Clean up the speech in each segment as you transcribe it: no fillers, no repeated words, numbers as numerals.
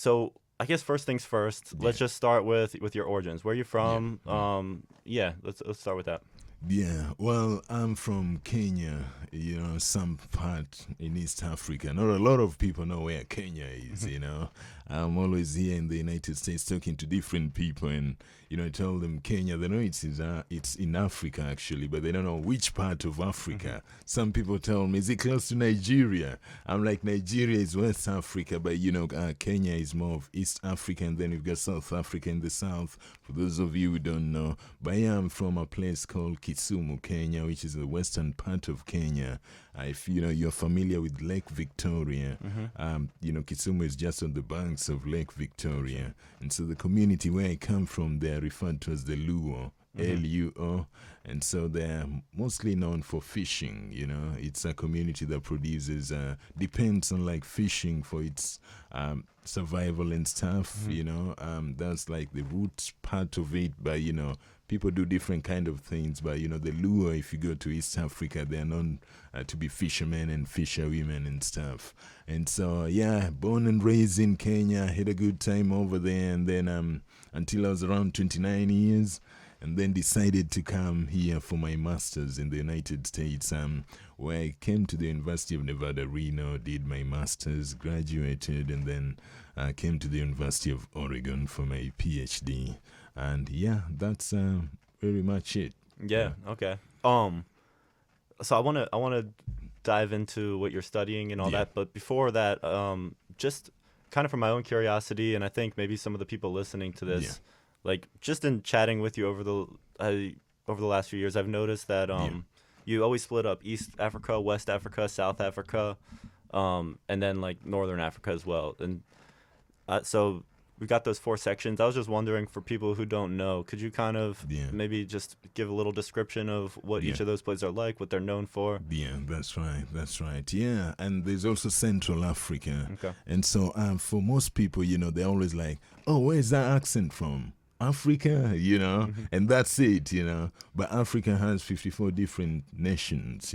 So I guess first things first. Yeah. Let's just start with your origins. Where are you Yeah. from? Yeah. Let's start with that. Yeah, well, I'm from Kenya, some part in East Africa. Not a lot of people know where Kenya is. I'm always here in the United States talking to different people and, I tell them Kenya, they know it's in Africa actually, but they don't know which part of Africa. Some people tell me, is it close to Nigeria? I'm like, Nigeria is West Africa, but Kenya is more of East Africa, and then you've got South Africa in the south, for those of you who don't know. But I am from a place called Kisumu, Kenya, which is the western part of Kenya. If you're familiar with Lake Victoria, Kisumu is just on the banks of Lake Victoria, and so the community where I come from, they are referred to as the Luo. Luo, and so they're mostly known for fishing. It's a community that produces, depends on like fishing for its survival and stuff. That's like the root part of it, but people do different kind of things. But the Luo, if you go to East Africa, they're known to be fishermen and fisherwomen and stuff. And so yeah, born and raised in Kenya, had a good time over there, and then until I was around 29 years, and then decided to come here for my master's in the United States, where I came to the University of Nevada, Reno, did my master's, graduated, and then came to the University of Oregon for my PhD. And yeah, that's very much it. Yeah. Okay. So I wanna dive into what you're studying and all Yeah. that, but before that, just kind of from my own curiosity, and I think maybe some of the people listening to this. Yeah. Like just in chatting with you over the last few years, I've noticed that you always split up East Africa, West Africa, South Africa, and then like Northern Africa as well. And so we got those four sections. I was just wondering, for people who don't know, could you kind of maybe just give a little description of what each of those places are like, what they're known for? Yeah, that's right. Yeah, and there's also Central Africa. Okay. And so for most people, they're always like, oh, where's that accent from? Africa, and that's it. But Africa has 54 different nations,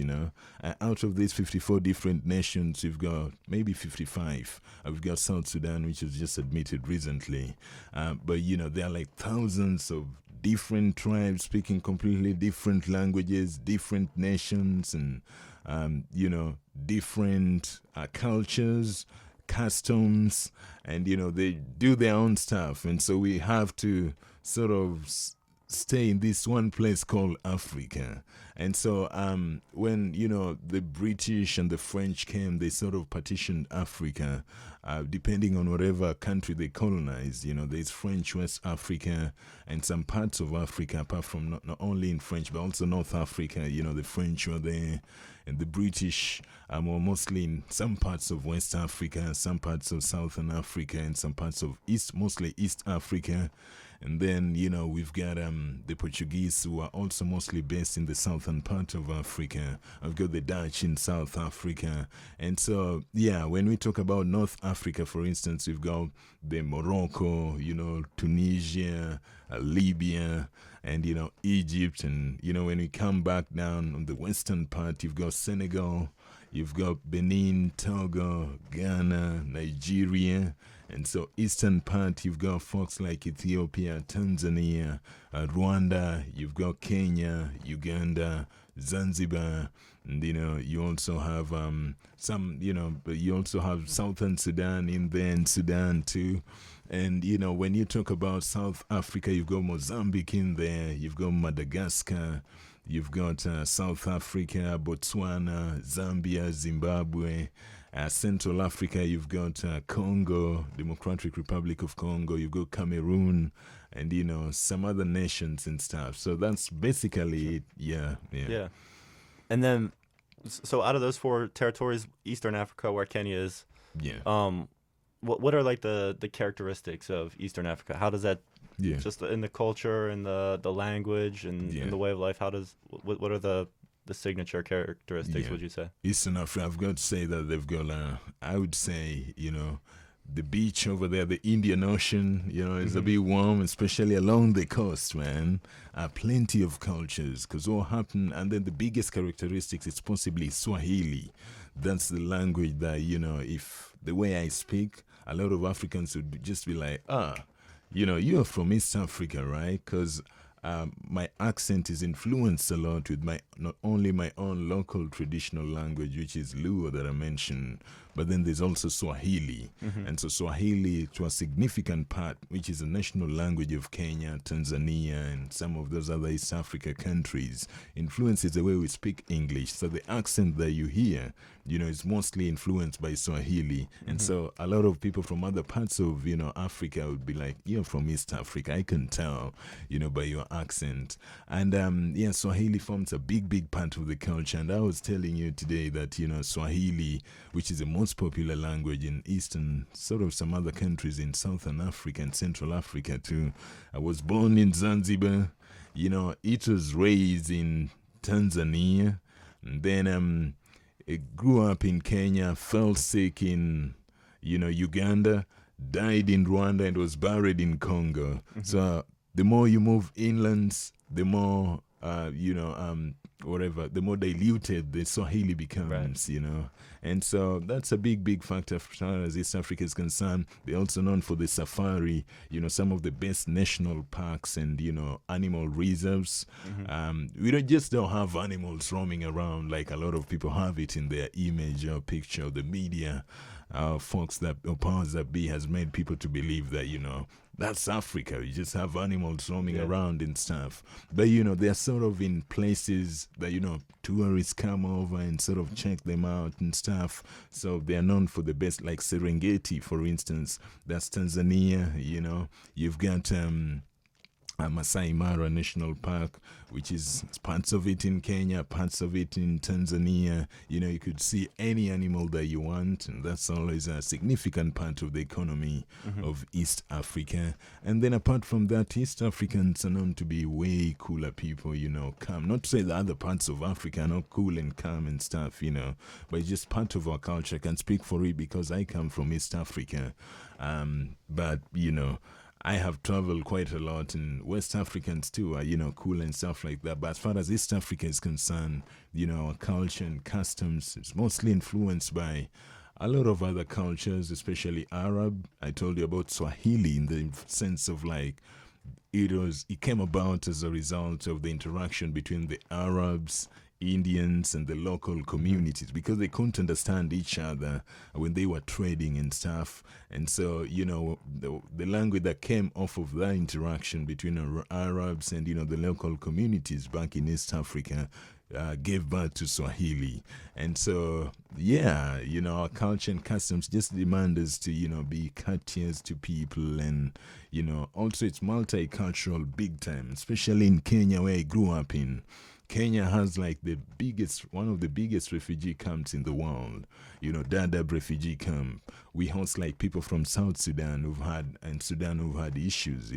out of these 54 different nations, you've got maybe 55. We've got South Sudan, which was just admitted recently. But, there are like thousands of different tribes speaking completely different languages, different nations, and, different cultures, customs, and they do their own stuff, and so we have to sort of stay in this one place called Africa. And so when the British and the French came, they sort of partitioned Africa depending on whatever country they colonized. There's French West Africa and some parts of Africa, apart from not only in French but also North Africa. The French were there, and the British were mostly in some parts of West Africa, some parts of Southern Africa, and some parts of mostly East Africa. And then, we've got the Portuguese, who are also mostly based in the southern part of Africa. I've got the Dutch in South Africa. And so, yeah, when we talk about North Africa, for instance, we've got the Morocco, Tunisia, Libya, and, Egypt. And, when we come back down on the western part, you've got Senegal, you've got Benin, Togo, Ghana, Nigeria. And so eastern part, you've got folks like Ethiopia, Tanzania, Rwanda, you've got Kenya, Uganda, Zanzibar, and you also have but you also have Southern Sudan in there, and Sudan too. And when you talk about South Africa, you've got Mozambique in there, you've got Madagascar, you've got South Africa, Botswana, Zambia, Zimbabwe. Central Africa, you've got Congo, Democratic Republic of Congo, you've got Cameroon, and some other nations and stuff. So that's basically it. Yeah. And then, so out of those four territories, Eastern Africa, where Kenya is, what are like the characteristics of Eastern Africa? How does that, just in the culture and the language and in the way of life, what are the signature characteristics, would you say? Eastern Africa, I've got to say that they've got, I would say, the beach over there, the Indian Ocean, is a bit warm, especially along the coast, man. Plenty of cultures, because what happened, and then the biggest characteristics is possibly Swahili. That's the language that, if the way I speak, a lot of Africans would just be like, you're from East Africa, right? Because my accent is influenced a lot with not only my own local traditional language, which is Luo that I mentioned, but then there's also Swahili. And so Swahili, to a significant part, which is a national language of Kenya, Tanzania, and some of those other East Africa countries, influences the way we speak English. So the accent that you hear, is mostly influenced by Swahili. And so a lot of people from other parts of, Africa would be like, you're from East Africa. I can tell, by your accent. And Swahili forms a big part of the culture. And I was telling you today that, Swahili, which is the most popular language in Eastern, sort of some other countries in Southern Africa and Central Africa too. I was born in Zanzibar. It was raised in Tanzania. And then it grew up in Kenya, fell sick in, Uganda, died in Rwanda, and was buried in Congo. So the more you move inland, the more, the more diluted the Swahili becomes, And so that's a big factor as far as East Africa is concerned. They're also known for the safari, some of the best national parks and, animal reserves. We don't have animals roaming around like a lot of people have it in their image or picture. The media, powers that be has made people to believe that, that's Africa. You just have animals roaming around and stuff. But, they're sort of in places that, tourists come over and sort of check them out and stuff. So they're known for the best, like Serengeti, for instance. That's Tanzania, You've got Masai Mara National Park, which is parts of it in Kenya, parts of it in Tanzania. You could see any animal that you want, and that's always a significant part of the economy of East Africa. And then apart from that, East Africans are known to be way cooler people, calm. Not to say the other parts of Africa are not cool and calm and stuff, but it's just part of our culture. I can speak for it because I come from East Africa. But, I have traveled quite a lot, and West Africans too are, cool and stuff like that. But as far as East Africa is concerned, our culture and customs is mostly influenced by a lot of other cultures, especially Arab. I told you about Swahili in the sense of like, it came about as a result of the interaction between the Arabs, Indians, and the local communities, because they couldn't understand each other when they were trading and stuff. And so, the language that came off of that interaction between Arabs and, the local communities back in East Africa gave birth to Swahili. And so, our culture and customs just demand us to, be courteous to people. And, also it's multicultural big time, especially in Kenya, where I grew up in. Kenya has like one of the biggest refugee camps in the world, Dadaab refugee camp. We host like people from South Sudan who've had issues,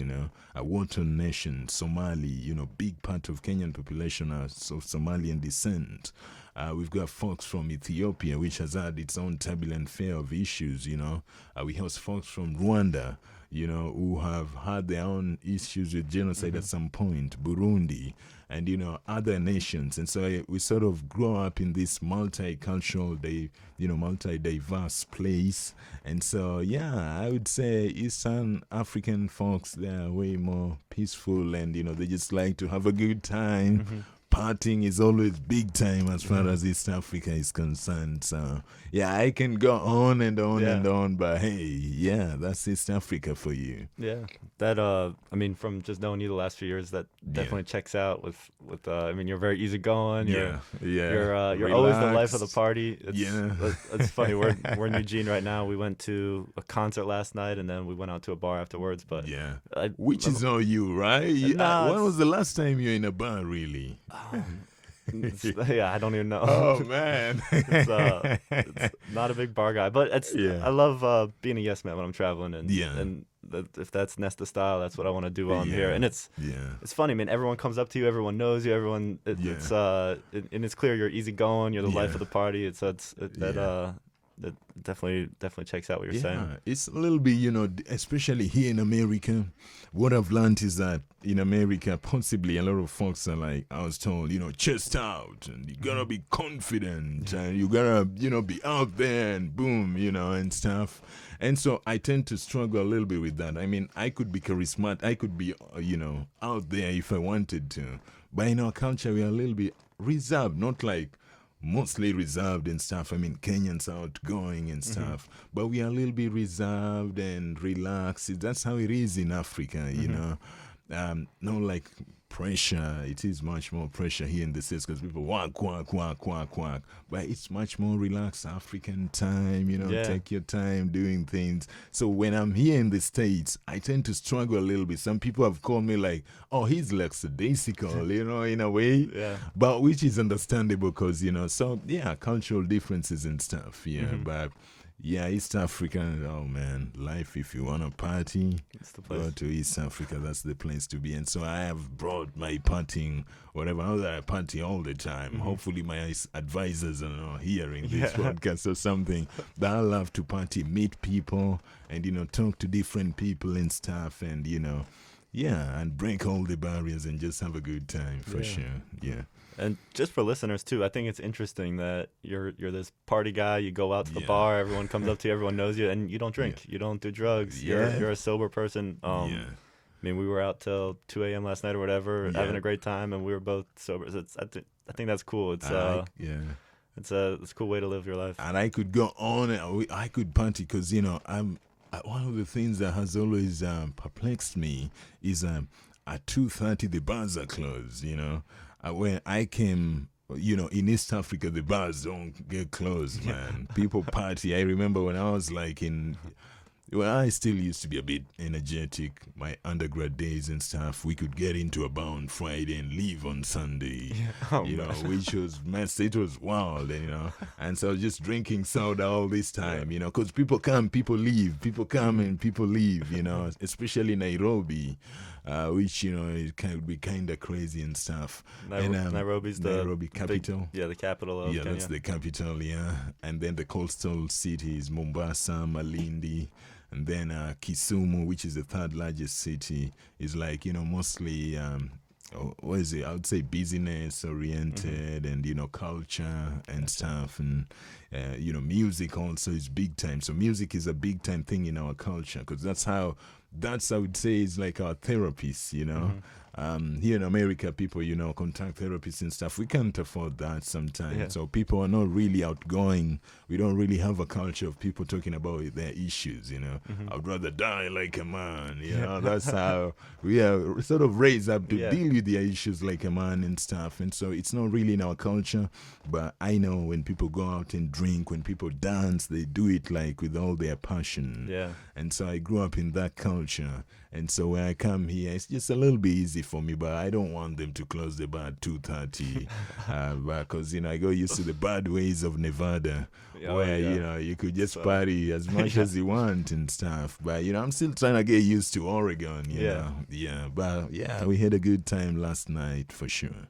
a war-torn nation, Somali, big part of Kenyan population are of Somalian descent. We've got folks from Ethiopia, which has had its own turbulent fare of issues, we host folks from Rwanda, who have had their own issues with genocide at some point, Burundi, and, other nations. And so we sort of grow up in this multicultural, multi-diverse place. And so, I would say Eastern African folks, they're way more peaceful and, they just like to have a good time. Partying is always big time as far as East Africa is concerned. So, I can go on and on and on, but hey, that's East Africa for you. Yeah, that from just knowing you the last few years, that definitely checks out. With you're very easygoing. You're always the life of the party. It's funny. We're in Eugene right now. We went to a concert last night, and then we went out to a bar afterwards. But which is all you, right? When was the last time you were in a bar, really? I don't even know. Oh man, it's not a big bar guy, but I love being a yes man when I'm traveling, and if that's Nesta style, that's what I want to do while I'm here. And it's funny, man. Everyone comes up to you, everyone knows you, everyone. It's clear you're easygoing, you're the life of the party. That definitely checks out what you're saying. It's a little bit, especially here in America. What I've learned is that in America, possibly a lot of folks are like, I was told, chest out, and you gotta be confident, and you gotta, be out there, and boom, and stuff. And so I tend to struggle a little bit with that. I mean, I could be charismatic, I could be, out there if I wanted to. But in our culture, we are a little bit reserved, not like mostly reserved and stuff. I mean, Kenyans are outgoing and stuff, but we are a little bit reserved and relaxed. That's how it is in Africa, no like pressure. It is much more pressure here in the States because people quack, quack. But it's much more relaxed African time, take your time doing things. So when I'm here in the States, I tend to struggle a little bit. Some people have called me like, oh, he's lackadaisical, in a way. Yeah. But which is understandable because, so yeah, cultural differences and stuff. Yeah. But yeah, East Africa, oh man, life, if you want to party, It's the place. go to East Africa, that's the place to be. And so I have brought my partying, whatever, not that I party all the time. Hopefully my advisors are not hearing this podcast or something. But I love to party, meet people, and, talk to different people and stuff, and, and break all the barriers and just have a good time, for sure, yeah. And just for listeners too, I think it's interesting that you're this party guy. You go out to the bar, everyone comes up to you, everyone knows you, and you don't drink, you don't do drugs. You're a sober person. I mean, we were out till 2 a.m. last night or whatever, having a great time, and we were both sober. So I think that's cool. It's it's a cool way to live your life. And I could go on, and I could party because I'm one of the things that has always perplexed me is at 2:30 the bars are closed. When I came, in East Africa, the bars don't get closed, man. People party. I remember when I was like I still used to be a bit energetic, my undergrad days and stuff. We could get into a bar on Friday and leave on Sunday, which was messy. It was wild, and so I was just drinking soda all this time, because people come, people leave, people come and people leave, especially Nairobi, which, it can be kind of crazy and stuff. Nairobi's the Nairobi capital. the capital of Kenya. That's the capital, and then the coastal cities, Mombasa, Malindi, and then Kisumu, which is the third largest city, is like, mostly, what is it? I would say business oriented and, culture and stuff. And, music also is big time. So music is a big time thing in our culture because that's, I would say, is like our therapist, Here in America, people, contact therapists and stuff. We can't afford that sometimes. Yeah. So people are not really outgoing. We don't really have a culture of people talking about their issues, I'd rather die like a man, That's how we are sort of raised up to deal with their issues like a man and stuff. And so it's not really in our culture. But I know when people go out and drink, when people dance, they do it like with all their passion. Yeah. And so I grew up in that culture. And so when I come here, it's just a little bit easy for me, but I don't want them to close the bar at 2:30 because, I got used to the bad ways of Nevada where, you could just party as much as you want and stuff. But, I'm still trying to get used to Oregon, you know. Yeah, but, we had a good time last night for sure.